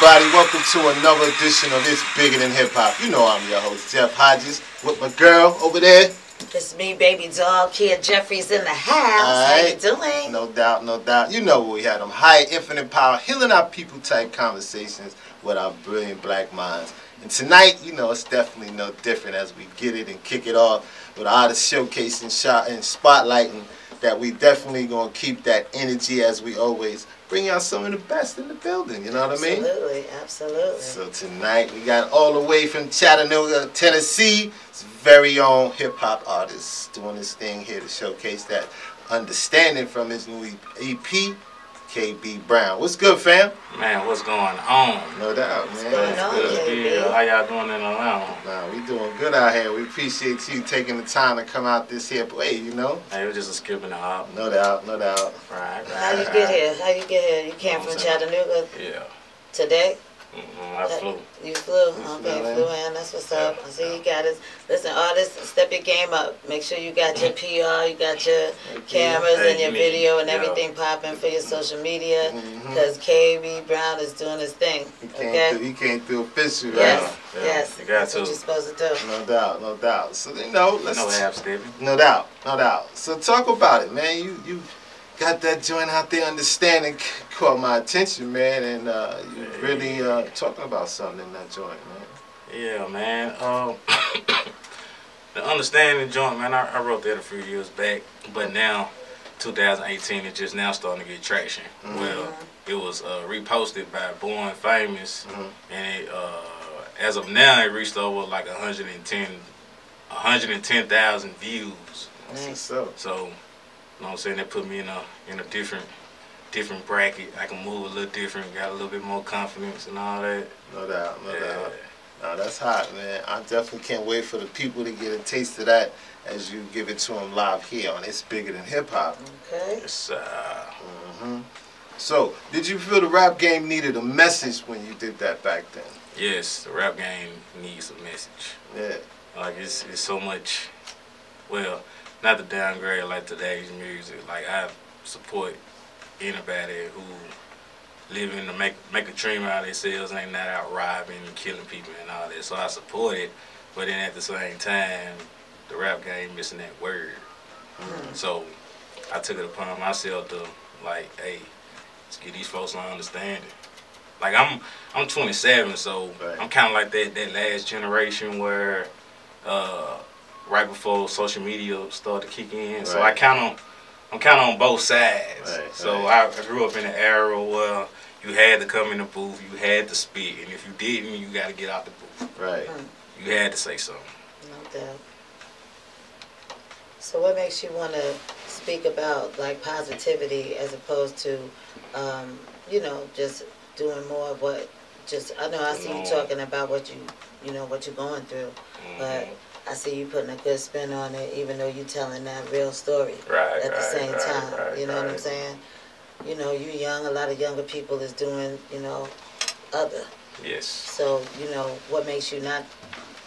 everybody. Welcome to another edition of It's Bigger Than Hip Hop. You know I'm your host, Jeff Hodges, with my girl over there. It's me, baby doll. Kia Jeffries in the house. How you doing? No doubt, no doubt. You know we had them high, infinite power, healing our people type conversations with our brilliant black minds. And tonight, you know, it's definitely no different as we get it and kick it off with artists showcasing, shot, and spotlighting that we definitely going to keep that energy as we always bring out some of the best in the building, you know what I mean? Absolutely, absolutely. So tonight we got all the way from Chattanooga, Tennessee, his very own hip-hop artist doing his thing here to showcase that understanding from his new EP, KayBBrown. What's good, fam? Man, what's going on? No doubt, man. What's going on, KB? Yeah, how y'all doing in Atlanta? Nah, we doing good out here. We appreciate you taking the time to come out this here way, you know? Hey, it was just a skip in the hop. No doubt, no doubt. Right. How you get here? How you get here? You came from Chattanooga Yeah. today? I flew. You flew? Okay, flew in. That's what's up. I see you got it. Listen, artists, step your game up. Make sure you got your PR, you got your cameras and your video and everything popping for your social media. Because KayBBrown is doing his thing. He came through official, right? Yes, Yeah. yes. You got That's to. what you're supposed to do. No doubt, no doubt. So, you know, let's... No half stepping. No doubt, no doubt. So talk about it, man. You got that joint out there, understanding caught my attention, man, and you really talking about something in that joint, man. Yeah, man. The understanding joint, man, I wrote that a few years back, but now, 2018, it's just now starting to get traction. Well, it was reposted by Born Famous, and it, as of now, it reached over like 110,000 views. Nice. So, you know what I'm saying, that put me in a different bracket. I can move a little different, got a little bit more confidence and all that. No doubt, no doubt. No, that's hot, man. I definitely can't wait for the people to get a taste of that as you give it to them live here on It's Bigger Than Hip Hop. Okay. Yes, So, did you feel the rap game needed a message when you did that back then? yes, the rap game needs a message. Yeah. Like it's so much. Well, not to downgrade like today's music. Like I support anybody who living to make a dream out of themselves and ain't not out robbing and killing people and all that. So I support it, but then at the same time, the rap game missing that word. So I took it upon myself to like, hey, let's get these folks on understanding. Like I'm 27, so I'm kind of like that last generation where right before social media started to kick in. So I'm kind of on both sides. So I grew up in an era where you had to come in the booth, you had to spit, and if you didn't, you got to get out the booth. Right. You had to say something. No doubt. So what makes you want to speak about like positivity as opposed to, you know, just doing more of what? I know I see you talking about what what you're going through, but I see you putting a good spin on it, even though you're telling that real story at the same time. You know what I'm saying? You know, you're young. A lot of younger people is doing, other. Yes. So, what makes you not?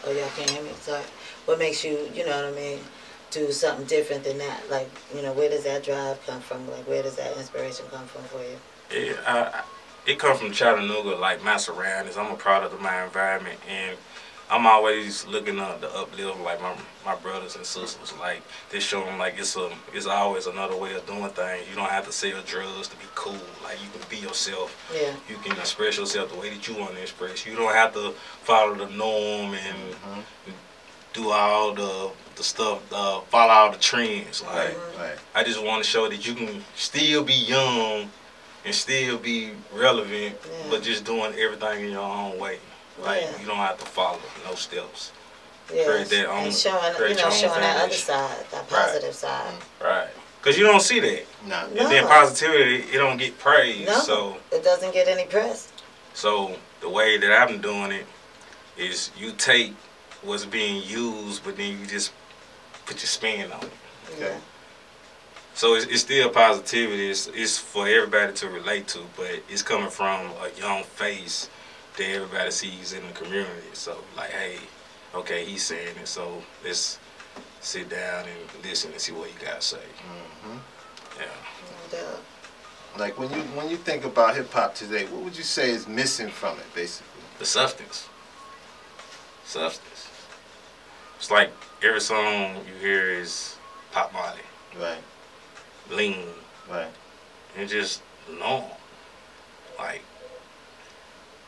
Oh, y'all can't hear me. Sorry. What makes you, you know what I mean, do something different than that? Like, where does that drive come from? Like, where does that inspiration come from for you? It comes from Chattanooga, like my surroundings. I'm a product of my environment, and I'm always looking to uplift like my brothers and sisters. Like they show them like it's always another way of doing things. You don't have to sell drugs to be cool. Like you can be yourself. Yeah. You can express yourself the way that you want to express. You don't have to follow the norm and do all the stuff, follow all the trends. Like I just want to show that you can still be young and still be relevant, but just doing everything in your own way. Like you don't have to follow no steps. Create that own, and showing, showing that other side, that positive side. Right. Because you don't see that. No. And then positivity, it don't get praised. No, so it doesn't get any press. So the way that I'm doing it is you take what's being used, but then you just put your spin on it. Yeah. So it's still positivity. It's for everybody to relate to, but it's coming from a young face that everybody sees in the community. So like, hey, okay, he's saying it, so let's sit down and listen and see what you gotta say. Yeah. No doubt. Like when you think about hip hop today, what would you say is missing from it, basically? The substance. Substance. It's like every song you hear is Pop Molly, Right. Lean, Right. and just normal. Like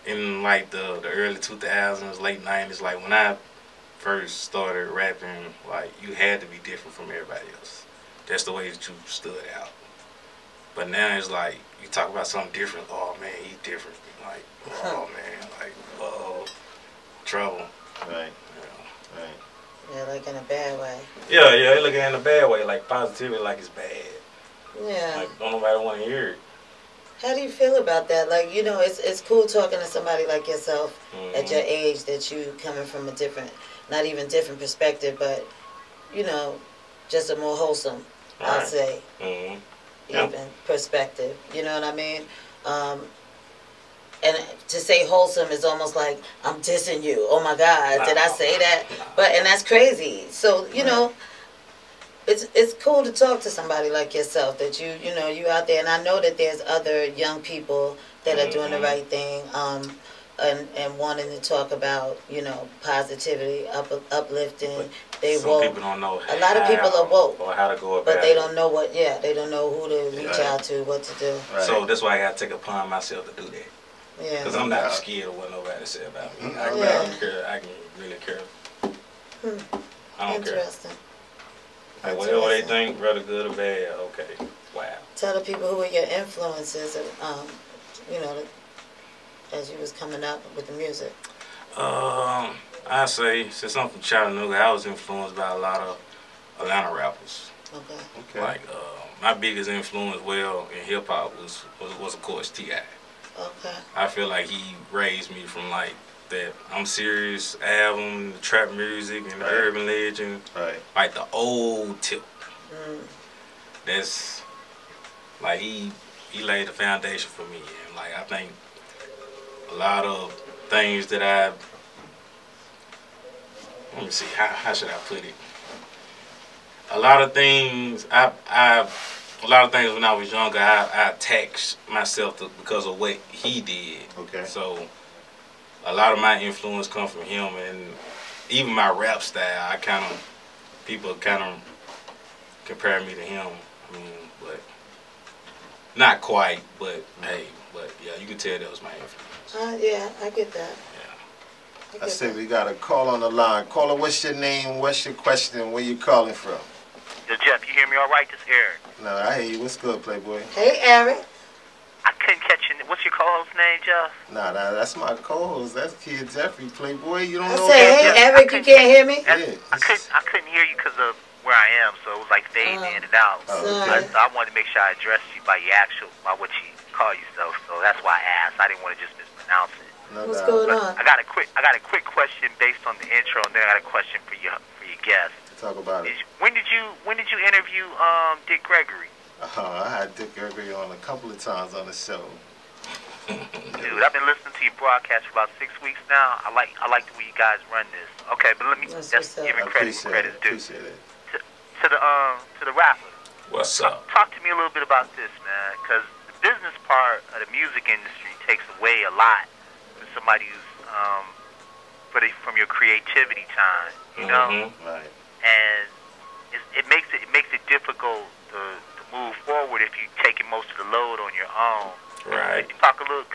in like the early 2000s, late 90s, like when I first started rapping, like you had to be different from everybody else. That's the way that you stood out. But now it's like you talk about something different. Oh man, he different. Like oh man, like trouble. Right. Yeah. Right. Yeah, like in a bad way. Yeah, they looking at it in a bad way, like positivity, like it's bad. Yeah. Like don't nobody want to hear it. How do you feel about that? Like, you know, it's cool talking to somebody like yourself at your age, that you coming from a different, not even different perspective, but, you know, just a more wholesome, I'll say, even perspective. You know what I mean? And to say wholesome is almost like I'm dissing you. Oh my God, did I say that? But and that's crazy. So you know, it's cool to talk to somebody like yourself, that you know you out there. And I know that there's other young people that are doing the right thing, and wanting to talk about, you know, positivity, uplifting. They Some woke. people don't know. A lot of people are woke, or how to go about but they it. don't know what. Yeah, they don't know who to reach out to, what to do. Right. So that's why I gotta take it upon myself to do that. Yeah. Because I'm not scared of what nobody say about me. I don't care. I can really care. I don't care. Interesting. Like whatever they think, whether good or bad, okay. Wow. Tell the people who were your influences, you know, as you was coming up with the music. I say since I'm from Chattanooga, I was influenced by a lot of Atlanta rappers. Okay. Like my biggest influence, well, in hip hop was of course T.I. Okay. I feel like he raised me from like that I'm Serious album, the trap music, and the urban legend, like the old tip. That's like he laid the foundation for me, and like I think a lot of things that let me see, how should I put it? A lot of things a lot of things when I was younger, I attached myself to because of what he did. Okay. So a lot of my influence comes from him, and even my rap style, people kind of compare me to him. I mean, but not quite. But hey, but yeah, you can tell that was my influence. Yeah, I get that. I say we got a call on the line. Caller, what's your name? What's your question? Where you calling from? Yo, Jeff, you hear me all right? This is Eric. No, I hear you. What's good, Playboy? Hey, Eric. I couldn't catch your. What's your co-host name, Jeff? Nah, that's my co-host. That's Kid Jeffrey, Playboy. You don't I know say, that? hey, Eric, you can't hear me? Yeah. I couldn't hear you because of where I am, so it was like fading in and out. Sorry. I wanted to make sure I addressed you by what you call yourself. So that's why I asked. I didn't want to just mispronounce it. No What's doubt. going on? I got a quick question based on the intro, and then I got a question for your guest. Talk about it. When did you interview Dick Gregory? I had Dick Gregory on a couple of times on the show. Dude, I've been listening to your broadcast for about 6 weeks now. I like the way you guys run this. Okay, but let me just give I credit appreciate where credit's it. due. Appreciate it. To the rapper. What's up? Talk to me a little bit about this, man, because the business part of the music industry takes away a lot from somebody who's from your creativity time, you know. Right. And it makes it difficult to move forward if you're taking most of the load on your own. Right. Could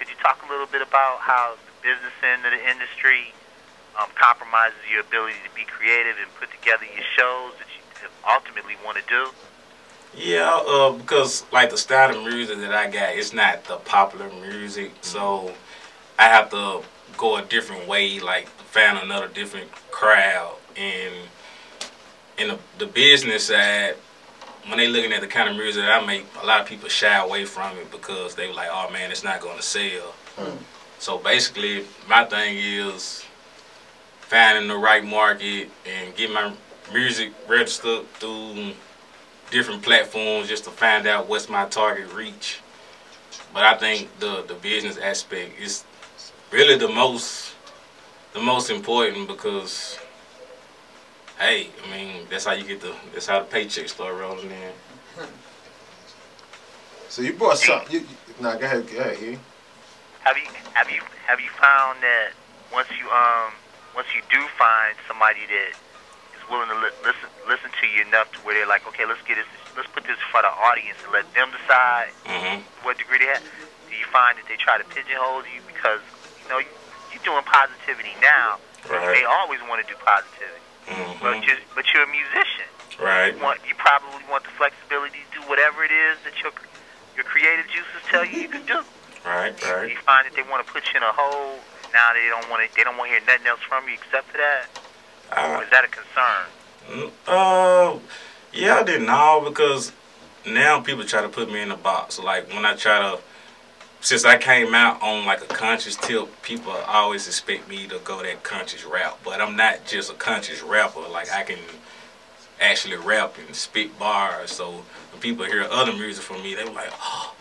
you talk a little bit about how the business end of the industry compromises your ability to be creative and put together your shows that you ultimately want to do? Yeah, because like the style of music that I got, it's not the popular music, so I have to go a different way, like find another different crowd. And in the business side, when they looking at the kind of music that I make, a lot of people shy away from it because they were like, oh man, it's not going to sell. So basically, my thing is finding the right market and get my music registered through different platforms just to find out what's my target reach. But I think the business aspect is really the most important because, hey, I mean, that's how the paycheck start rolling in. So you brought something. Nah, go ahead, E. Have you found that once you do find somebody that is willing to listen to you enough to where they're like, okay, let's put this in front of the audience and let them decide what degree they have. Do you find that they try to pigeonhole you because you're doing positivity now? Right. They always want to do positivity, but you're a musician. Right. You probably want the flexibility to do whatever it is that your creative juices tell you can do. Right. Do you find that they want to put you in a hole? Now they don't want to hear nothing else from you except for that. Or is that a concern? Yeah, I didn't know, because now people try to put me in a box. Like when I try to, since I came out on like a conscious tip, people always expect me to go that conscious rap. But I'm not just a conscious rapper. Like I can actually rap and spit bars. So when people hear other music from me, they were like,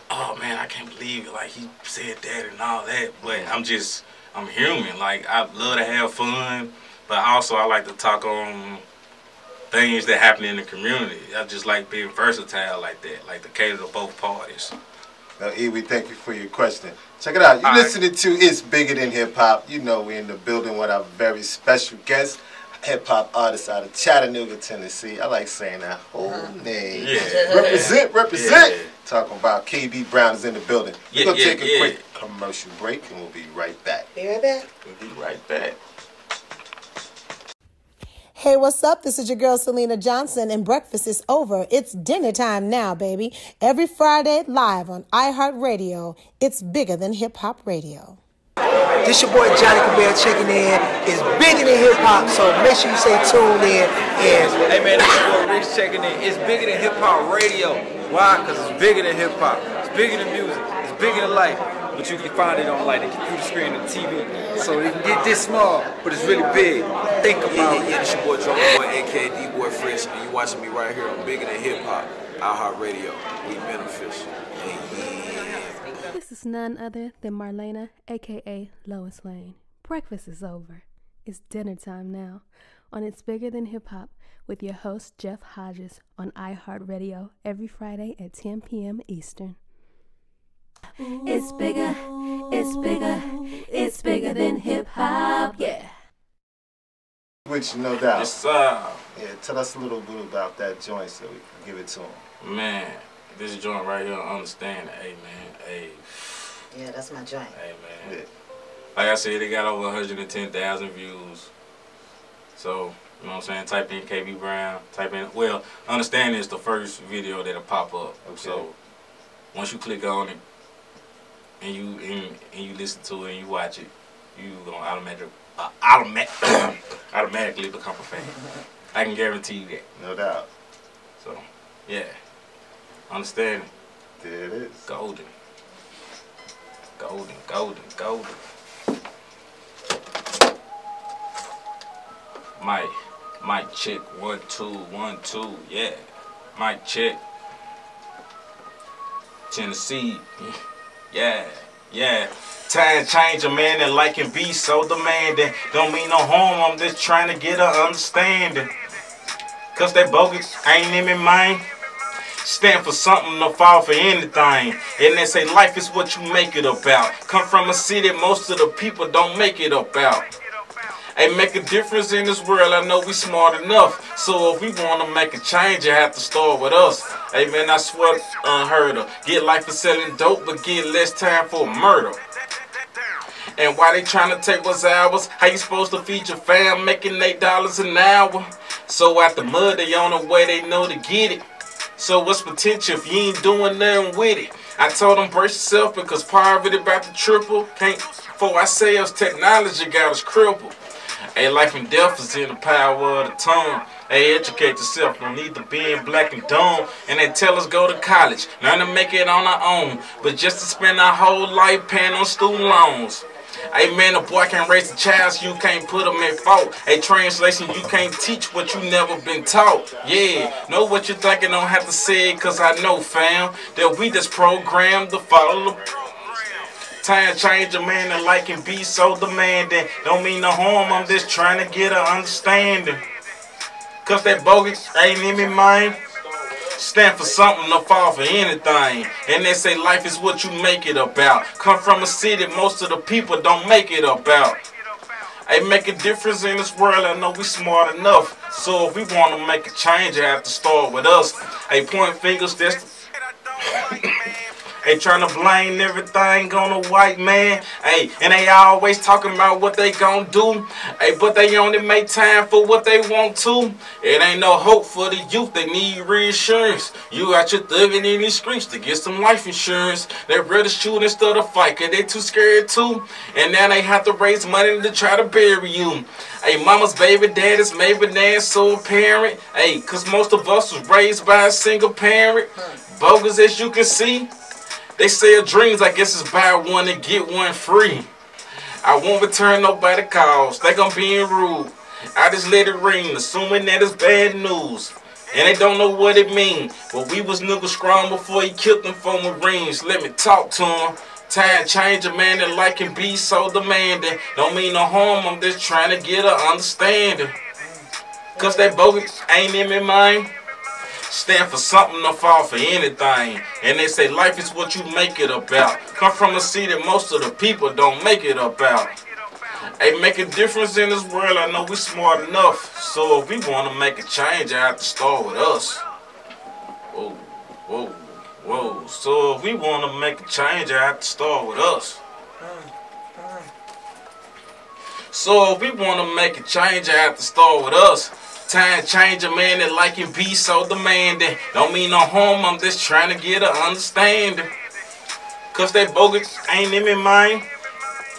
oh man, I can't believe it. Like he said that and all that. But I'm human. Like I love to have fun, but also I like to talk on things that happen in the community. I just like being versatile like that, like to cater to both parties. Now, E, we thank you for your question. Check it out. You're listening to It's Bigger Than Hip Hop. You know we're in the building with our very special guest, hip hop artist out of Chattanooga, Tennessee. I like saying that whole name. Yeah. Represent. Yeah. Talking about KayBBrown is in the building. We're going to take a quick commercial break and we'll be right back. Be right back. We'll be right back. Hey, what's up? This is your girl, Selena Johnson, and breakfast is over. It's dinner time now, baby. Every Friday, live on iHeartRadio. It's Bigger Than Hip Hop Radio. This your boy Johnny Cabell checking in. It's Bigger Than Hip Hop, so make sure you stay tuned in. Hey man, this your boy Rich checking in. It's Bigger Than Hip Hop Radio. Why? Because it's bigger than hip hop. It's bigger than music. It's bigger than life. But you can find it on like the computer screen and TV. So you can get this small, but it's really big. Think about it. Yeah, this your boy Joe Boy, aka D-Boy Fresh, and you watching me right here on Bigger Than Hip Hop, iHeartRadio. We beneficial. Yeah. This is none other than Marlena, aka Lois Lane. Breakfast is over. It's dinner time now. On It's Bigger Than Hip Hop with your host Jeff Hodges on iHeartRadio every Friday at 10 p.m. Eastern. It's bigger, it's bigger, it's bigger than hip hop, yeah. Which, no doubt. Yes, sir. Yeah, tell us a little bit about that joint so we can give it to him. Man, this joint right here, understand it. Hey, man, hey. Yeah, that's my joint. Hey, man. Yeah. Like I said, it got over 110,000 views. So, you know what I'm saying? Type in KayBBrown. Type in, well, understand it's the first video that'll pop up. Okay. So, once you click on it, and you listen to it and you watch it, you gonna automatically become a fan. I can guarantee you that. No doubt. So, yeah. Understand it. There it is. Golden. Golden, golden, golden. Mic check, 1 2 1 2, yeah. Mic check. Tennessee. Yeah. Time change a man that like and be so demanding. Don't mean no harm, I'm just trying to get an understanding. Cause that bogus ain't in me mind. Stand for something, no fall for anything. And they say life is what you make it about. Come from a city most of the people don't make it about. Hey, make a difference in this world, I know we smart enough. So if we want to make a change, you have to start with us. Hey man, I swear unheard of. Get life for selling dope, but get less time for murder. And why they trying to take what's ours? How you supposed to feed your fam making $8 an hour? So out the mud, they on the way, they know to get it. So what's potential if you ain't doing nothing with it? I told them brace yourself because poverty about to triple. Can't for ourselves, technology got us crippled. Hey, life and death is in the power of the tongue. Hey, educate yourself, don't need to be in black and dumb. And they tell us go to college, learn to make it on our own. But just to spend our whole life paying on student loans. Hey man, a boy can't raise a child, so you can't put him at fault. Hey, translation, you can't teach what you never been taught. Yeah, know what you're thinking, don't have to say it, cause I know, fam, that we just programmed to follow the time change a man that like and be so demanding. Don't mean no harm, I'm just trying to get an understanding. Cause that bogus ain't in me mind. Stand for something, no fall for anything. And they say life is what you make it about. Come from a city most of the people don't make it about. Hey, make a difference in this world, I know we smart enough. So if we want to make a change, it have to start with us. Hey, point fingers, that's Hey, trying to blame everything on a white man. Hey, and they always talking about what they gonna do. Hey, but they only make time for what they want to. It ain't no hope for the youth, they need reassurance. You out here thugging in these streets to get some life insurance. They rather shoot instead of fight, cause they too scared too. And now they have to raise money to try to bury you. Hey, mama's baby, daddy's maybe dad's so apparent. Hey, cause most of us was raised by a single parent. Bogus as you can see. They sell dreams, I guess it's buy one and get one free. I won't return nobody calls, they gon' be rude. I just let it ring, assuming that it's bad news. And they don't know what it mean. But we was niggas strong before he killed them for Marines. Let me talk to him. Time change a man that like and be so demanding. Don't mean no harm, I'm just trying to get an understanding. Cause that bogus ain't in my mind. Stand for something, no fall for anything. And they say life is what you make it about. Come from a city that most of the people don't make it about. Hey, make a difference in this world, I know we smart enough. So if we want to make a change, I have to start with us. Whoa, whoa, whoa. So if we want to make a change, I have to start with us. So if we want to make a change, I have to start with us. Time change a man that like and be so demanding. Don't mean no harm, I'm just trying to get an understanding. Cause that bogus ain't in my mind.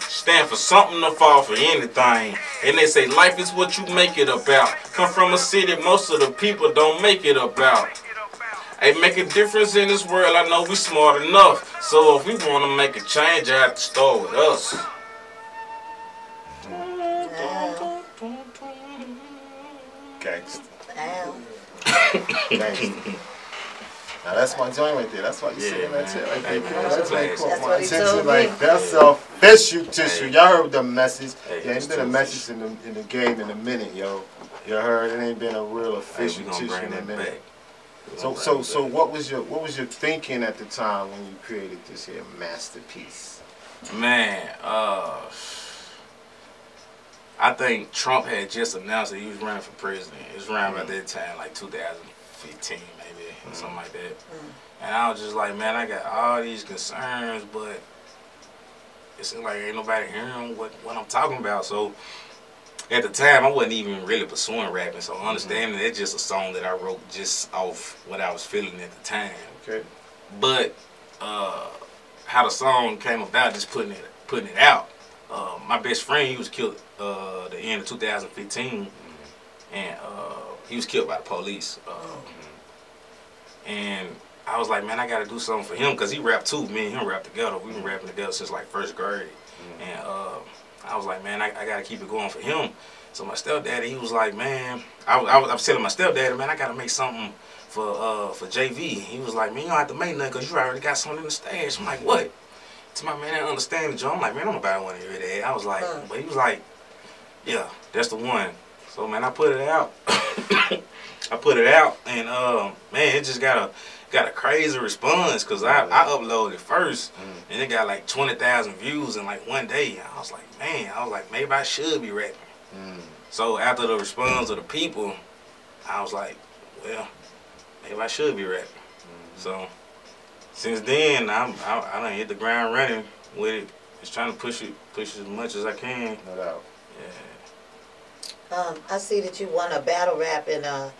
Stand for something, no fall for anything. And they say life is what you make it about. Come from a city most of the people don't make it about. Hey, make a difference in this world, I know we smart enough. So if we want to make a change, I have to start with us. Gangsta. Gangsta. Now that's my joint right there. That's why you sitting that shit right there. That's what caught my he attention. told Like me. that's official tissue. Y'all heard the message. Hey, Yeah, ain't been a message in the game in a minute, yo. You heard it ain't been a real official tissue in a minute. So what was your thinking at the time when you created this here masterpiece? Man, I think Trump had just announced that he was running for president. It was around about that time, like 2015 maybe, or something like that. And I was just like, man, I got all these concerns, but it seems like ain't nobody hearing what I'm talking about. So at the time, I wasn't even really pursuing rapping. So understanding it's just a song that I wrote just off what I was feeling at the time. Okay. But how the song came about, just putting it out. My best friend, he was killed the end of 2015, and he was killed by the police. And I was like, man, I got to do something for him, because he rapped too. Me and him rapped together. We've been rapping together since like first grade. And I was like, man, I got to keep it going for him. So my stepdaddy, he was like, man, I was telling my stepdaddy, man, I got to make something for JV. He was like, man, you don't have to make nothing because you already got something in the stash. I'm like, what? To my man, I don't understand the joke. I'm like, man, I'm gonna buy one of your dad. I was like, but he was like, yeah, that's the one. So man, I put it out. I put it out, and man, it just got a crazy response, because I uploaded it first, and it got like 20,000 views in like one day. I was like, man, maybe I should be rapping. So after the response of the people, I was like, well, maybe I should be rapping. So since then, I done hit the ground running with it. Just trying to push it as much as I can. No doubt. Yeah. I see that you won a battle rap in at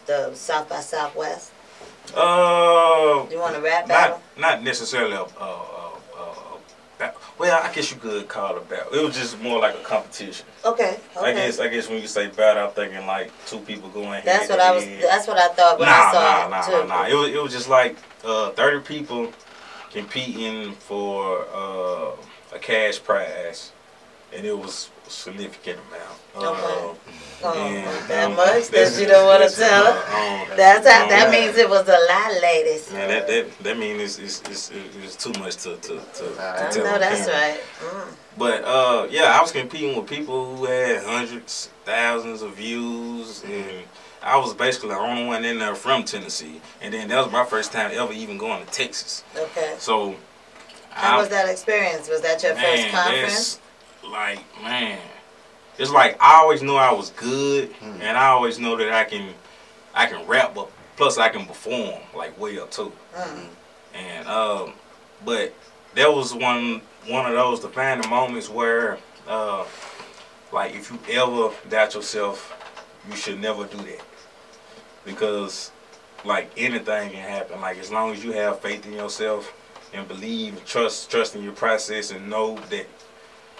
the South by Southwest. You want a rap battle? Not necessarily well, I guess you could call it a battle. It was just more like a competition. Okay. I guess when you say battle, I'm thinking like two people going. That's what I thought when I saw it too. It was just like 30 people competing for a cash prize, and it was a significant amount. Okay. That much that you don't want to tell her? That means it was a lot, ladies. Man, that means it's too much to tell. I know that's right. But yeah, I was competing with people who had hundreds, thousands of views, and I was basically the only one in there from Tennessee. And then that was my first time ever even going to Texas. Okay. So how was that experience? Was that your first conference? It's like I always knew I was good, and I always know that I can rap, but plus I can perform like way up too. And but there was one of those defining moments where like if you ever doubt yourself, you should never do that, because like anything can happen. Like as long as you have faith in yourself and believe, trust in your process, and know that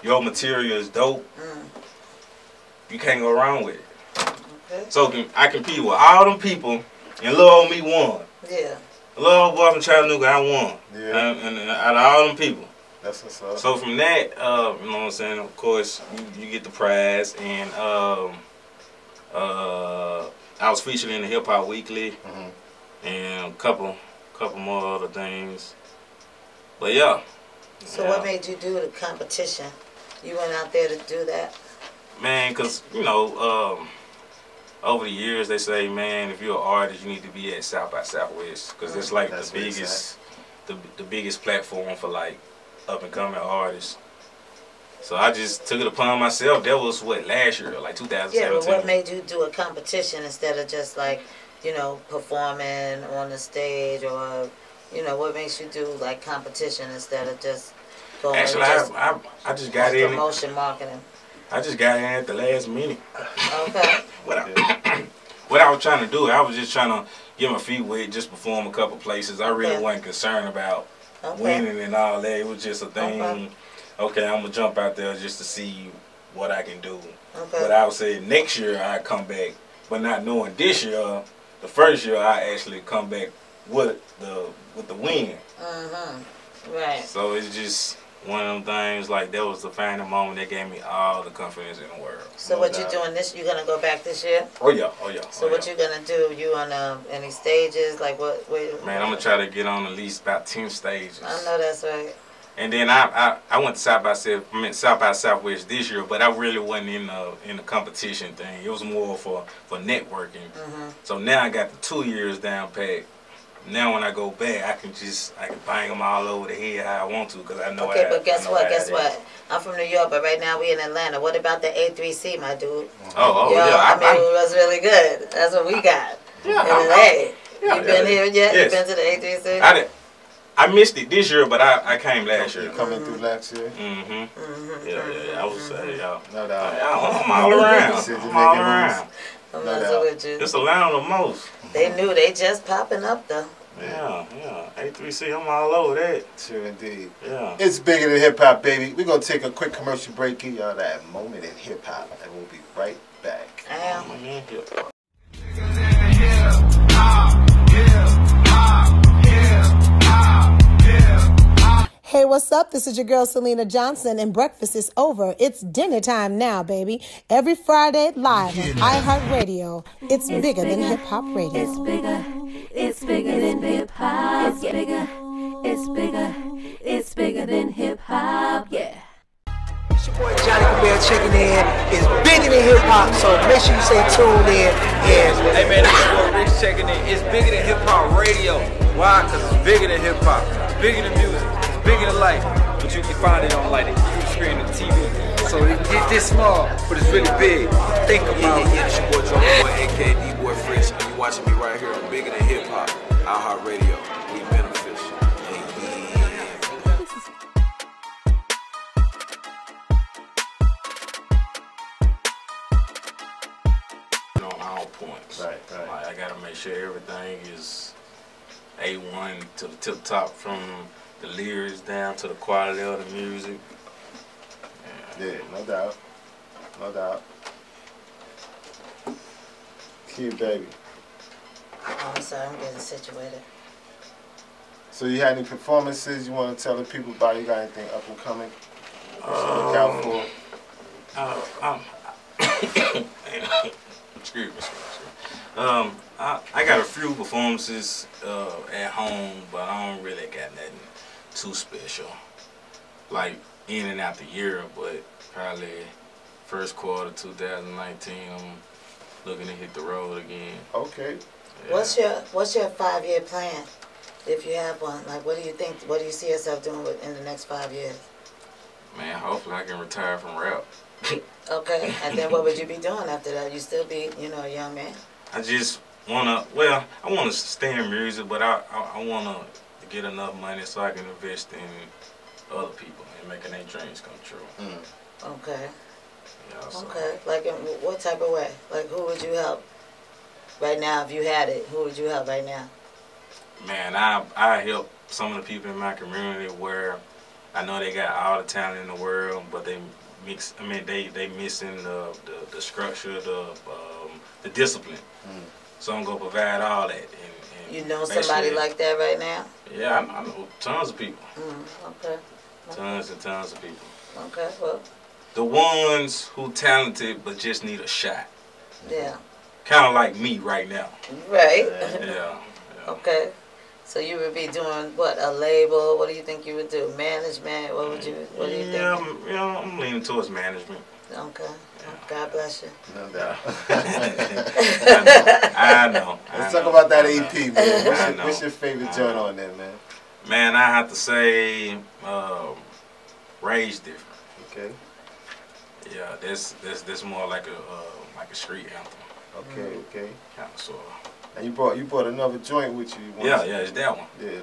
your material is dope, you can't go wrong with it. Okay. So I compete with all them people, and little old me won. Yeah. Little old boy from Chattanooga, I won. Yeah. And out of all them people. That's what's up. So from that, you know what I'm saying, of course, you get the prize, and I was featured in the Hip Hop Weekly, and a couple more other things. But yeah. So what made you do the competition? You went out there to do that? Man, because, you know, over the years they say, man, if you're an artist, you need to be at South by Southwest, because it's like the biggest platform for like up and coming artists. So I just took it upon myself. That was what, last year, like 2017. Yeah, but what made you do a competition instead of just like, you know, performing on the stage, or, you know, what makes you do like competition instead of just going? Actually, I just got in. Promotion, marketing. I just got in at the last minute. Okay. What I was trying to do, I was just trying to get my feet wet, just perform a couple places. I really wasn't concerned about winning and all that. It was just a thing. Okay, I'm gonna jump out there just to see what I can do. But I would say next year I come back, but not knowing this year, the first year I actually come back with the win. Right. So it's just one of them things, like that was the final moment that gave me all the confidence in the world. So what you doing this? You gonna go back this year? Oh yeah. So what you gonna do? You on any stages? Like what? Man, I'm gonna try to get on at least about 10 stages. I know that's right. And then I went to South by Southwest this year, but I really wasn't in the competition thing. It was more for networking. So now I got the 2 years down pat. Now when I go back, I can bang them all over the head how I want to, because I know. Okay, but guess what? I'm from New York, but right now we in Atlanta. What about the A3C, my dude? Oh, yeah. I mean, it was really good. That's what we got. Yeah. You been here yet? Yes. You been to the A3C? I missed it this year, but I came last year. You coming through last year? Yeah. I was y'all. No doubt. I'm all around. I'm all around. I'm messing with you. It's allowing the most. They knew they just popping up though. Yeah. A3C, I'm all over that. Sure indeed. Yeah. It's bigger than hip hop, baby. We're gonna take a quick commercial break, give y'all that moment in hip hop, and we'll be right back. Hey, what's up? This is your girl, Selena Johnson, and breakfast is over. It's dinner time now, baby. Every Friday, live on iHeartRadio. It's bigger than Hip Hop Radio. It's bigger than hip hop. It's bigger than hip hop. Yeah. It's your boy Johnny KayBBrown checking in. It's bigger than hip hop, so make sure you stay tuned in. Hey man, it's your boy Rich checking in. It's bigger than hip hop radio. Why? Because it's bigger than hip hop. It's bigger than music. It's bigger than life. But you can find it on like the computer screen and TV. So it get this small, but it's really big. Think about it. It's your boy Johnny, KayBBrown Fresh, and you watching me right here on Bigger Than Hip Hop, iHeartRadio. We beneficial. On all points. Right. Like, I gotta make sure everything is A1 to the tip top, from the lyrics down to the quality of the music. Yeah, no doubt. No doubt. Kid baby. Oh, I'm sorry, I'm getting situated. So you had any performances you want to tell the people about? You got anything up and coming? Look out for? Excuse me. I got a few performances at home, but I don't really got nothing too special. Like in and out the year, but probably first quarter 2019, I'm looking to hit the road again. Okay. Yeah. What's your 5-year plan, if you have one? Like, what do you think? What do you see yourself doing in the next 5 years? Man, hopefully I can retire from rap. Okay, and then what would you be doing after that? You still be, a young man? I just wanna, I wanna stay in music, but I wanna get enough money so I can invest in other people and making their dreams come true. Okay. Yeah, so. Okay, like in what type of way? Like, who would you help right now if you had it? Who would you help right now? Man, I help some of the people in my community where I know they got all the talent in the world, but they missing the structure, the discipline. So I'm gonna provide all that. And you know somebody like that right now? Yeah, I know tons of people. Okay. Tons and tons of people. Okay, well. The ones who talented but just need a shot. Yeah. Kind of like me right now. Right. Yeah. Okay. So you would be doing what? A label? What do you think you would do? Management? What do you think? Yeah, I'm leaning towards management. Okay. God bless you. No doubt. I know. Let's talk about that EP, man. What's your favorite joint on there, man? Man, I have to say, Rage Different. Okay. Yeah, this more like a street anthem. Okay. Kind of sort of. And you brought another joint with you. Yeah, it's that one. Yeah,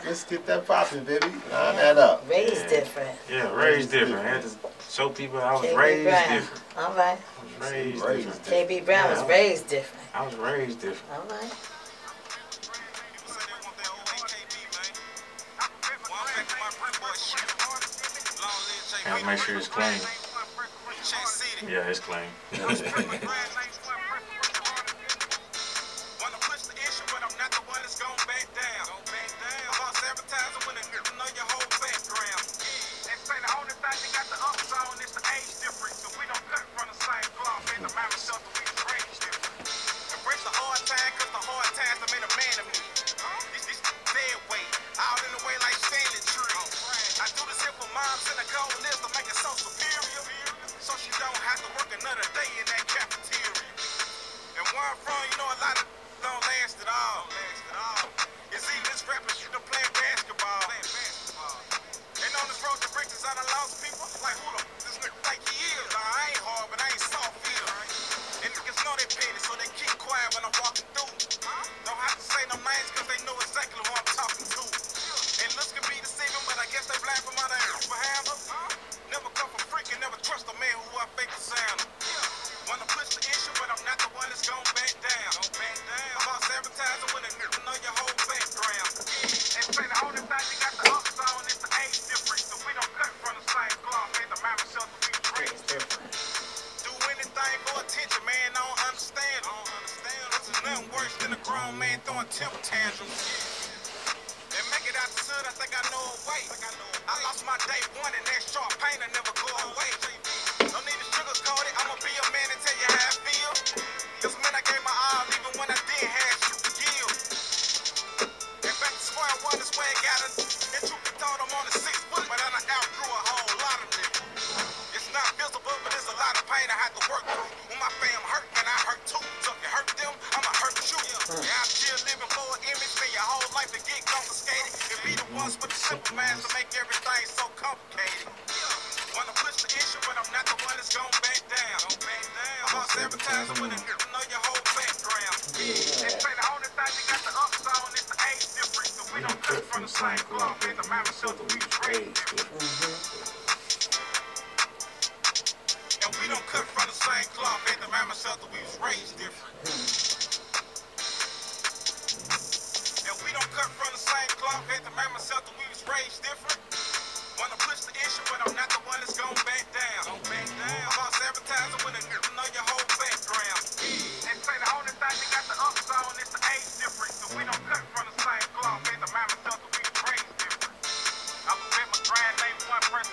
let's get that popping, baby. Line that up. Raised different. Yeah, raised different. I had to show people I was raised different. All right. I was raised different. KayBBrown was raised different. I was raised different. All right. Gotta make sure it's clean. Yeah, it's clean.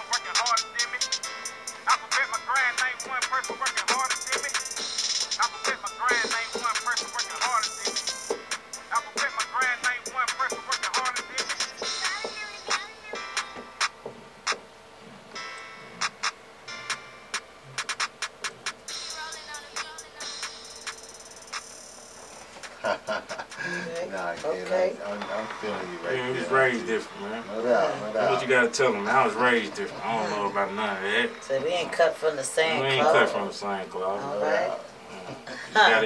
I bet my Okay. I'm feeling you right Yeah, he was there. raised different, man. No doubt, no That's doubt. what you gotta tell him. I was raised different. I don't know about none of that. So we ain't cut from the same We ain't cloth. cut from the same cloth. All right.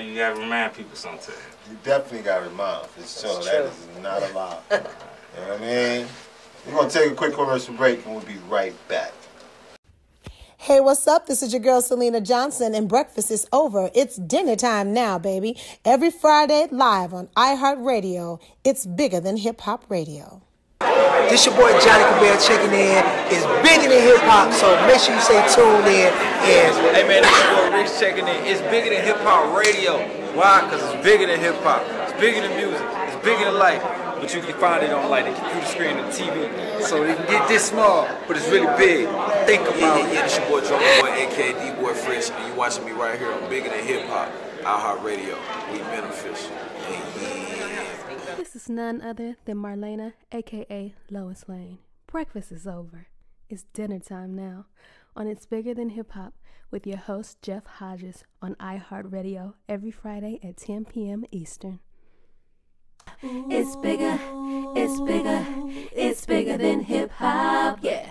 You gotta remind people sometimes. You definitely got to remind, for sure. That's That true. is not a lie. You know what I mean? We're going to take a quick commercial break and we'll be right back. Hey, what's up? This is your girl, Selena Johnson, and breakfast is over. It's dinner time now, baby. Every Friday, live on iHeartRadio. It's bigger than hip-hop radio. This your boy Johnny KayBBrown checking in. It's bigger than hip hop, so make sure you stay tuned in. And Hey man, this your boy Rich checking in. It's bigger than hip hop radio. Why? Because it's bigger than hip hop. It's bigger than music. It's bigger than life. But you can find it on like the computer screen and TV. So you can get this small, but it's really big. Think about it. Yeah, this your boy Drummer Boy, aka D-Boy Fresh, and you watching me right here on Bigger Than Hip Hop, iHeartRadio. We beneficial. This is none other than Marlena, aka Lois Lane. Breakfast is over. It's dinner time now. On It's Bigger Than Hip Hop with your host Jeff Hodges on iHeartRadio every Friday at 10 p.m. Eastern. It's bigger, it's bigger, it's bigger than hip hop, yeah.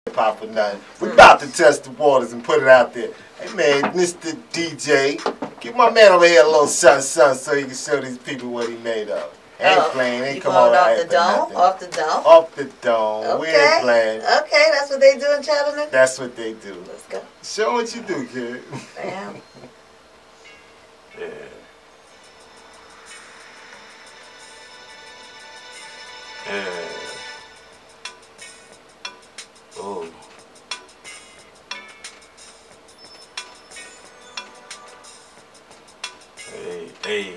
Hip-hop or nothing. We're about to test the waters and put it out there. Hey, man, Mr. DJ, give my man over here a little something so he can show these people what he made of. Ain't playing, ain't come over off here the for dome? nothing. Off the dome? Off the dome. Okay. We ain't playing. Okay, that's what they do in Chattanooga? That's what they do. Let's go. Show what you do, kid. Damn. Yeah. Yeah. Oh. Hey.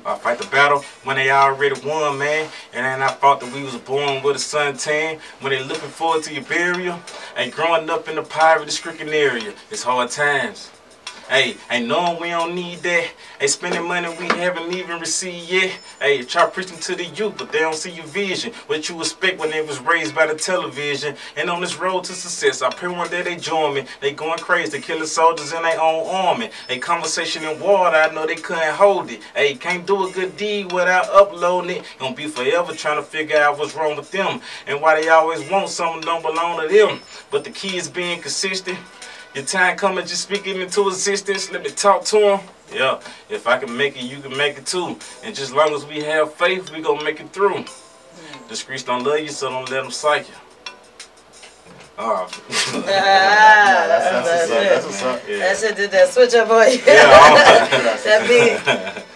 I fight the battle when they already won, man. And then I thought that we was born with a suntan. When they looking forward to your burial. Hey, growing up in the poverty-stricken area, it's hard times. Hey, ain't knowing we don't need that. Hey, spending money we haven't even received yet. Hey, try preaching to the youth, but they don't see your vision. What you expect when they was raised by the television. And on this road to success, I pray one day they join me. They going crazy, they killing soldiers in their own army. Hey, conversation in water, I know they couldn't hold it. Hey, can't do a good deed without uploading it. Gonna be forever trying to figure out what's wrong with them. And why they always want something don't belong to them. But the key is being consistent. Your time coming, just speaking into existence. Let me talk to him. Yeah, if I can make it, you can make it too. And just as long as we have faith, we gonna make it through. The streets don't love you, so don't let them psych you. Oh. That's what's up. Yeah. That shit did that switch up on you. Yeah, That beat,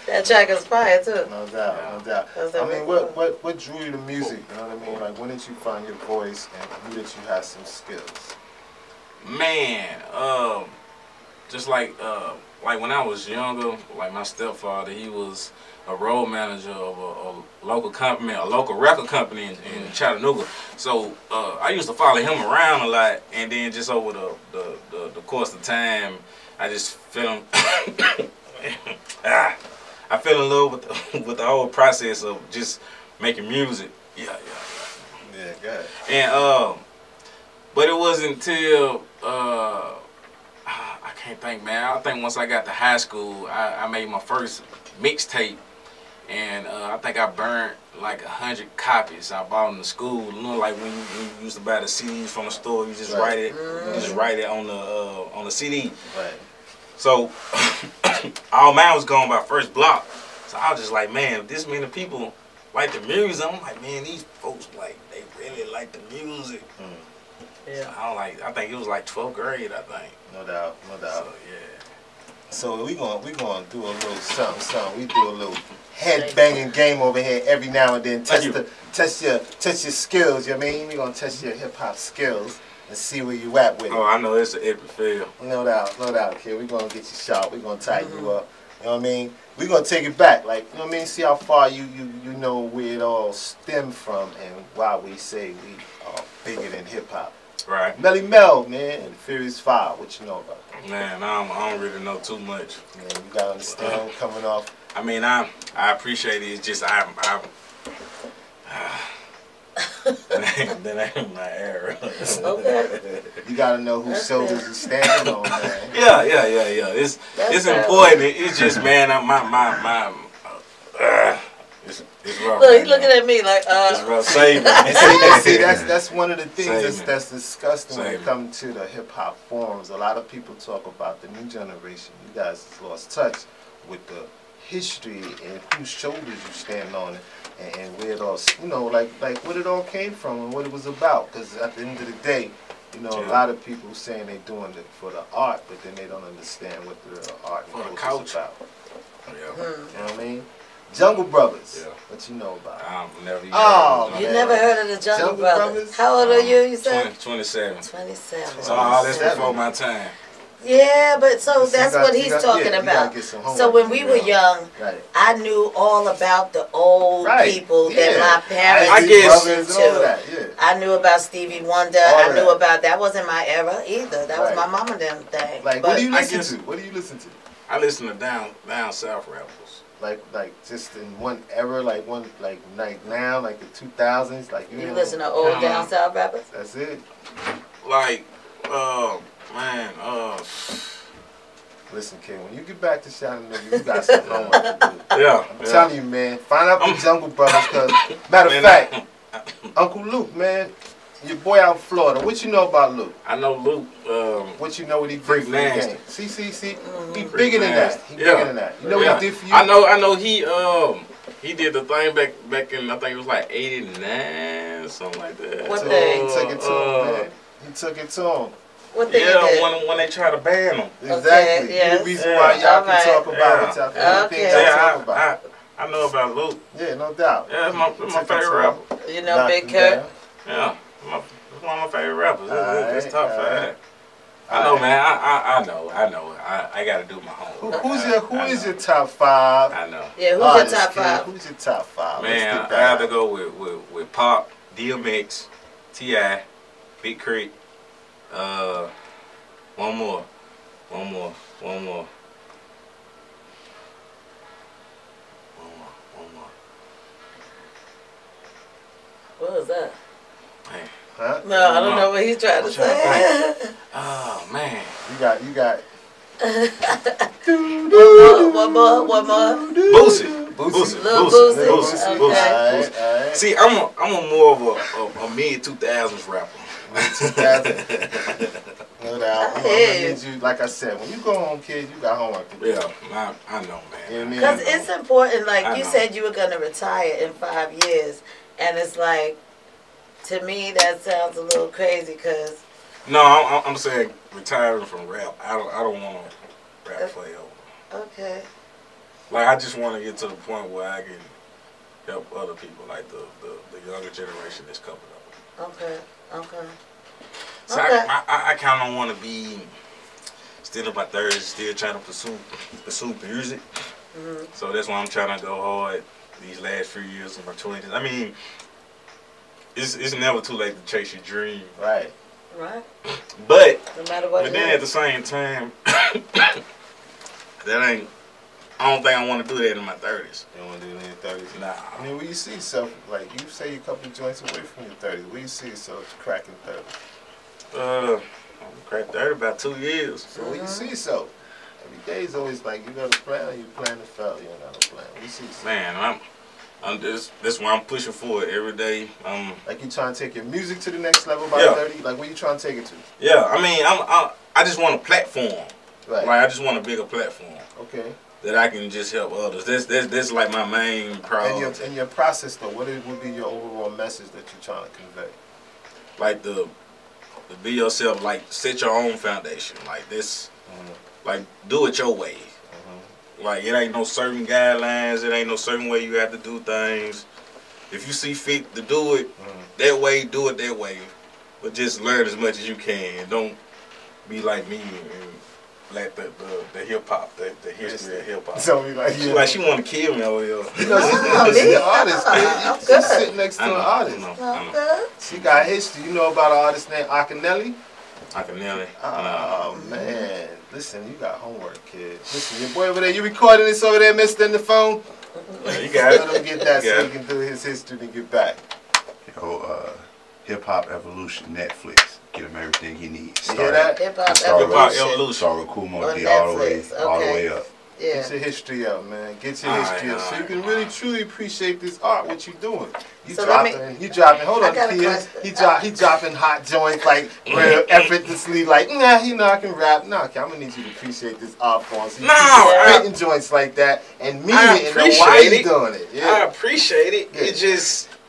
that track is fire too. No doubt, no doubt. I mean, what drew you to music? You know what I mean? Like, when did you find your voice and knew that you had some skills? Man, just like when I was younger, like my stepfather, he was a road manager of a local company, a local record company in Chattanooga. So I used to follow him around a lot, and then just over the course of time, I just fell I fell in love with the whole process of just making music. Yeah, good. And but it wasn't until I can't think, man. I think once I got to high school, I made my first mixtape, and I think I burned like 100 copies. I bought them to school. You know, like when you used to buy the CDs from the store, you just write it, on the CD. Right. So all mine was gone by first block. So I was just like, man, if this many people like the music, I'm like, man, these folks they really like the music. Yeah. So I think it was like 12th grade, I think. No doubt, no doubt. So yeah. So we gonna do a little something. We do a little head banging game over here every now and then. Test your skills. You know what I mean? We gonna test your hip hop skills and see where you at with it. Oh, I know it's an epic fail. No doubt, kid. We gonna get you sharp. We gonna tighten you up. You know what I mean? We gonna take it back. Like, you know what I mean? See how far you know where it all stemmed from and why we say we are bigger than hip hop. Right. Melly Mel, man, Furious 5. What you know about that? Man, I don't really know too much. Man, you gotta understand coming off. I mean, I appreciate it. It's just that ain't my era. Okay. You gotta know whose shoulders you standing on, man. Yeah. It's important. It's just, man, It's rough. Look, he's looking at me like, It's rough. Save See, that's one of the things that's disgusting when it comes to the hip hop forums. A lot of people talk about the new generation. You guys lost touch with the history and whose shoulders you stand on, and where it all, you know, like what it all came from and what it was about. Because at the end of the day, you know, a lot of people saying they're doing it for the art, but then they don't understand what the art and culture is about. Yeah. You know what I mean? Jungle Brothers. Yeah. What you know about? Never. You never heard of the Jungle Brothers? How old are you said? 27. 27. So all this before my time. Yeah, but so that's what he's talking about. So when we were young, I knew all about the old people that my parents listened to. I knew about Stevie Wonder. I knew about, that wasn't my era either. That was my mama and them thing. Like, what do you listen to? What do you listen to? I listen to down south rappers. Like just in one era, like now, like the 2000s, like you listen to old down south rappers. That's it. Like, man, listen, kid, when you get back to Chattanooga, you got some homework to do. Yeah, I'm telling you, man. Find out the Jungle Brothers, cause matter of fact, Uncle Luke, man, your boy out in Florida. What you know about Luke? I know Luke. What you know what he did for the game? See, he bigger than that. He bigger than that. You know what he did for you? I know. He did the thing back in, I think it was like '89, something like that. What thing? He took it to him, man. He took it to him. What thing? Yeah, when they try to ban him. Exactly. Okay, the reason why y'all can talk about what y'all can talk about. I know about Luke. Yeah, no doubt. Yeah, that's my favorite rapper. You know Big Kurt? Yeah. It's one of my favorite rappers. It's top 5. I know, man. I know. I got to do my homework. Who is your top 5? I know. Yeah, who's your top 5? Who's your top 5? Man, I have to go with Pop, DMX, T.I., Big Crit. One more. What was that? Man. Huh? No, I don't know what he's trying to say. Oh man. You got One more. Boosie. Okay. See, I'm more of a mid 2000s rapper. No doubt. I need you, like I said, when you go home, kid, you got homework to do. Yeah, I know, man. Because it's important. Like you said, you were gonna retire in 5 years, and it's like, to me, that sounds a little crazy. Cause I'm saying retiring from rap. I don't want to rap forever. Okay. Like I just want to get to the point where I can help other people, like the younger generation that's coming up. Okay. So I kind of want to be still in my 30s, still trying to pursue music. So that's why I'm trying to go hard these last few years of my 20s. I mean, it's never too late to chase your dream. Right. But no matter what. But then at the same time, I don't think I want to do that in my 30s. You don't want to do it in your 30s? Nah. I mean, where you see yourself, like you say you're a couple of joints away from your 30s, where you see yourself cracking 30? I'm cracked 30 about 2 years. So where you see yourself? Every day is always like you got a plan or you plan to fail. You don't got a plan. Where you see yourself? Man, that's why I'm pushing for it every day. Like you trying to take your music to the next level by 30? Like where you trying to take it to? Yeah, I mean, I just want a platform. Right. Like I just want a bigger platform. Okay. That I can just help others. That's like my main priority. In your process though, what would be your overall message that you're trying to convey? Like to be yourself. Like set your own foundation. Like this. Like do it your way. Like it ain't no certain guidelines. It ain't no certain way you have to do things. If you see fit to do it that way, do it that way. But just learn as much as you can. Don't be like me and let the hip hop, the history of hip hop. So she want to kill me over here. You know, she's an artist, kid. She's sitting next to an artist. I know. She got history. You know about an artist named Akinelli? Akinelli. Oh man, listen, you got homework, kid. Listen, your boy over there, you recording this over there, mister, in the phone? Yeah, you got it. Let him get that so he can do his history and get back. Hip Hop Evolution, Netflix. Get him everything he needs. You hear that? Hip Hop Evolution. Start with Kumo D all the way up. Yeah. Get your history up, man. Get your history up, so you can really truly appreciate this art. What you doing? You dropping. Hold on, kids. He dropping hot joints like real effortlessly. Like, nah, you know I can rap. Nah, okay, I'm gonna need you to appreciate this art form. So you keep joints like that and mean it and know why you doing it. Yeah. I appreciate it. Yeah.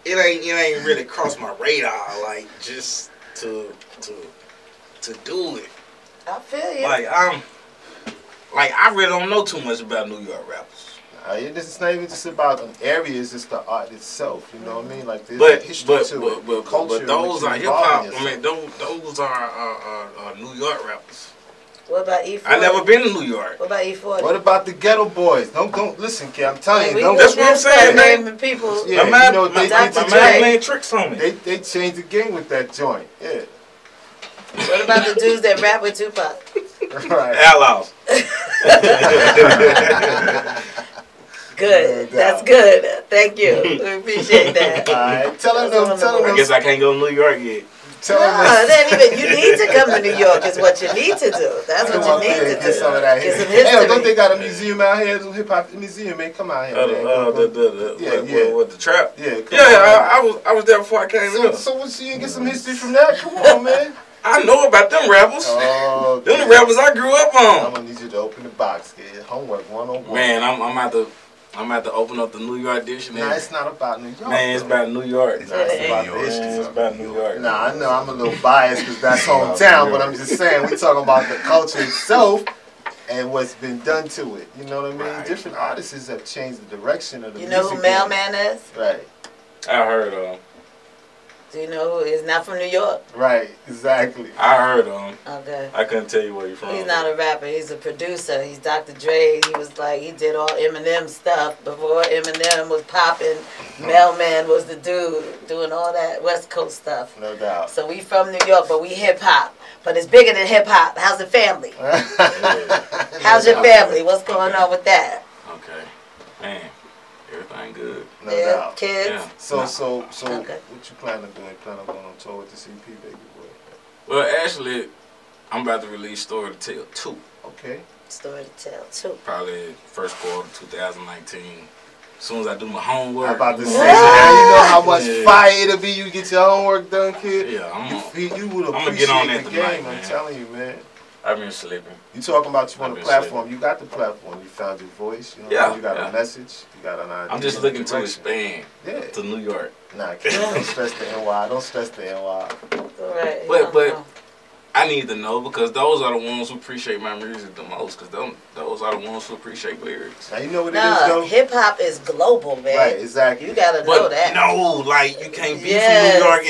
It ain't really crossed my radar. Like just to do it. I feel you. Like I really don't know too much about New York rappers. It's not even just about an area; it's just the art itself. You know what I mean? Like there's history to it, culture. But those are hip hop. I mean, those are New York rappers. What about E40? I never been to New York. What about E40? What about the Ghetto Boys? Don't listen, kid. I'm telling you. That's what I'm saying, man. People. Yeah, my man playing tricks on me. They changed the game with that joint. Yeah. What about the dudes that rap with Tupac? Right. Outlaws. Good. That's good. Thank you. We appreciate that. All right. Tell them. I guess I can't go to New York yet. You need to come to New York is what you need to do. That's what you need to do. Get some of that. Get some history. Hey, don't they got a museum out here? Hip hop museum, man. Come out here, man. With the trap. Yeah. I was there before I came in. So you didn't get some history from that? Come on, man. I know about them rappers. Oh, them the rappers I grew up on. I'm gonna need you to open the box, kid. Homework 101. Man, I'm about to open up the New York dictionary. Nah, it's not about New York. Man, it's about New York. Nah, it's about the history. It's about New York. Nah, I know I'm a little biased because that's hometown, but I'm just saying we talking about the culture itself and what's been done to it. You know what I mean? Right. Different artists have changed the direction of the music. You know who Mailman is? Right. I heard of him. Do you know who is not from New York? Right, exactly. I heard of him. Okay. I couldn't tell you where you're from. He's not a rapper. He's a producer. He's Dr. Dre. He did all Eminem stuff before Eminem was popping. Mailman was the dude doing all that West Coast stuff. No doubt. So we from New York, but we hip hop. But it's bigger than hip hop. How's the family? How's your family? What's going on with that? Okay, man. Everything good. No doubt. Kids. Yeah. So Okay. what you plan on doing? Plan on going on tour with the CP, baby boy? Well, actually, I'm about to release Story to Tell 2. Okay. Story to Tell 2. Probably first quarter 2019. As soon as I do my homework. I'm about to say, man, you know how much fire it'll be. You get your homework done, kid. Yeah, you would appreciate gonna get on that the tonight, game. man. I'm telling you, man. I've been sleeping. You talking about you on I've the been platform. sleeping. You got the platform. You found your voice. You know, Yeah, you got yeah. a message. You got an idea. I'm just looking to expand Yeah. to New York. Nah, kid, don't stress the NY. Don't stress the NY. All right. But I need to know because those are the ones who appreciate my music the most. Because those are the ones who appreciate lyrics. Now you know what it is, though. Hip hop is global, man. Right, exactly. You gotta know that. No, like you can't be from New York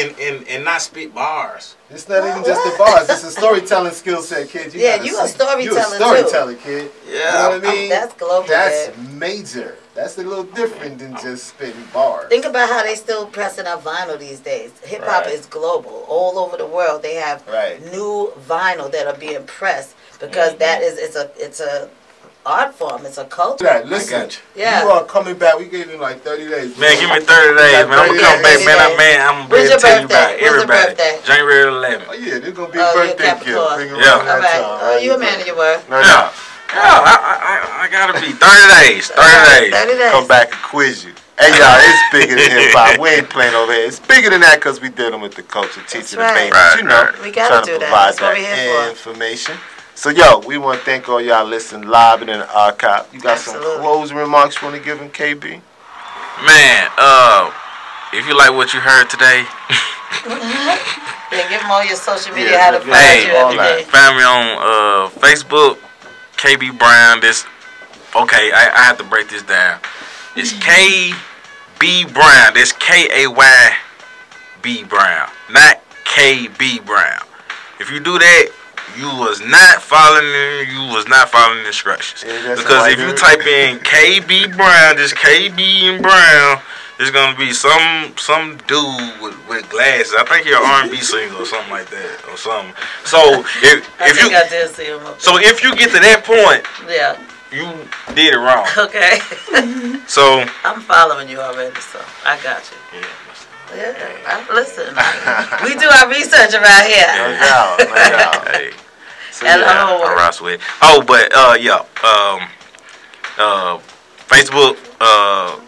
and not spit bars. It's not even just the bars. It's a storytelling skill set, kid. You a storyteller You a storyteller, kid. Yeah. You know what I mean? That's global. That's major. That's a little different than just spitting bars. Think about how they still pressing up vinyl these days. Hip hop is global. All over the world, they have new vinyl that are being pressed because that is it's a art form. It's a culture. Right, listen, you are coming back. We gave you like 30 days. Man, give me 30 days, man. I'm gonna come back, man. I'm When's your ready to tell you about birthday? everybody. Birthday? January 11th. Oh yeah, there's gonna be a birthday gift. Yeah. All right. Oh, you a man of your word. Yeah. I gotta be 30 days. 30 days. 30 days. Come back and quiz you. Hey y'all, it's bigger than hip hop. We ain't playing over here. It's bigger than that because we dealing with the culture, teaching the babies. You know, we gotta do that. That's what we're here for. Information. So yo, we want to thank all y'all listening live and in the archive. You got some closing remarks you want to give him, KB? Man, if you like what you heard today, then give them all your social media how to find you every day. Find me on Facebook, KayBBrown. Okay, I have to break this down. It's KayBBrown. It's KayB Brown, not KayBBrown. If you do that, you was not following instructions. Because if you type in KayBBrown, just KB and Brown, there's gonna be some dude with glasses. I think he's an R&B singer or something like that, or something. So I did see him. So if you get to that point, yeah, you did it wrong. Okay. So I'm following you already, so I got you. Listen, we do our research around here. No doubt. Hey. So I rock with it. Oh, but Facebook,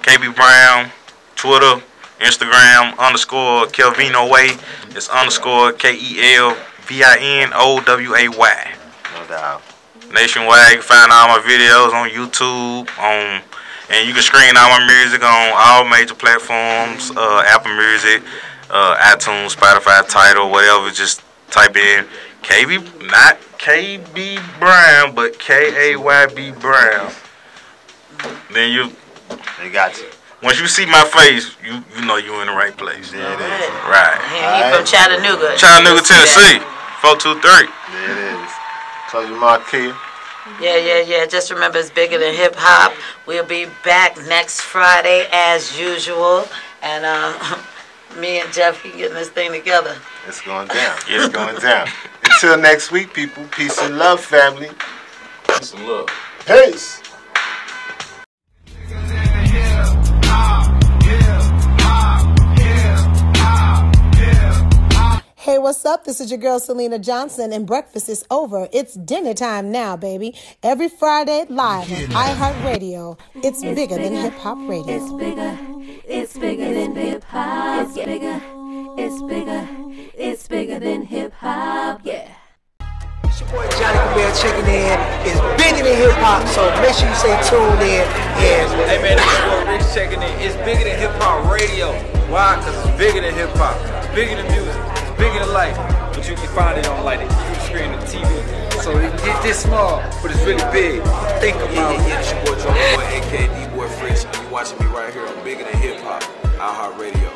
KayBBrown, Twitter, Instagram, _Kelvino Way. It's _KELVINOWAY. No doubt. Nationwide, you can find all my videos on YouTube, and you can stream all my music on all major platforms, Apple Music, iTunes, Spotify, Tidal, whatever. Just type in not KayBBrown, but KayB Brown. Then they got you. Once you see my face, you know you're in the right place. There it is. Right. And he from Chattanooga. Chattanooga, Tennessee. 423. There it is. So you Marquia. Yeah. Just remember, it's bigger than hip hop. We'll be back next Friday as usual, and me and Jeff can get this thing together. It's going down. It's going down. Until next week, people. Peace and love, family. Peace and love. Peace. Hey, what's up? This is your girl, Selena Johnson, and breakfast is over. It's dinner time now, baby. Every Friday, live on iHeartRadio. It's bigger than Hip Hop Radio. It's bigger than hip hop. It's bigger than hip hop. Yeah. It's your boy Johnny Cabell checking in. It's bigger than hip hop, so make sure you stay tuned in. Hey man, this is your boy Rich checking in. It's bigger than hip hop radio. Why? Because it's bigger than hip hop. It's bigger than music. It's bigger than life. But you can find it on like the computer screen and TV. So it's this small, but it's really big. Think about it. It's your boy Johnny Boy, aka D-Boy Fresh, and you watching me right here on Bigger Than Hip Hop, iHeartRadio.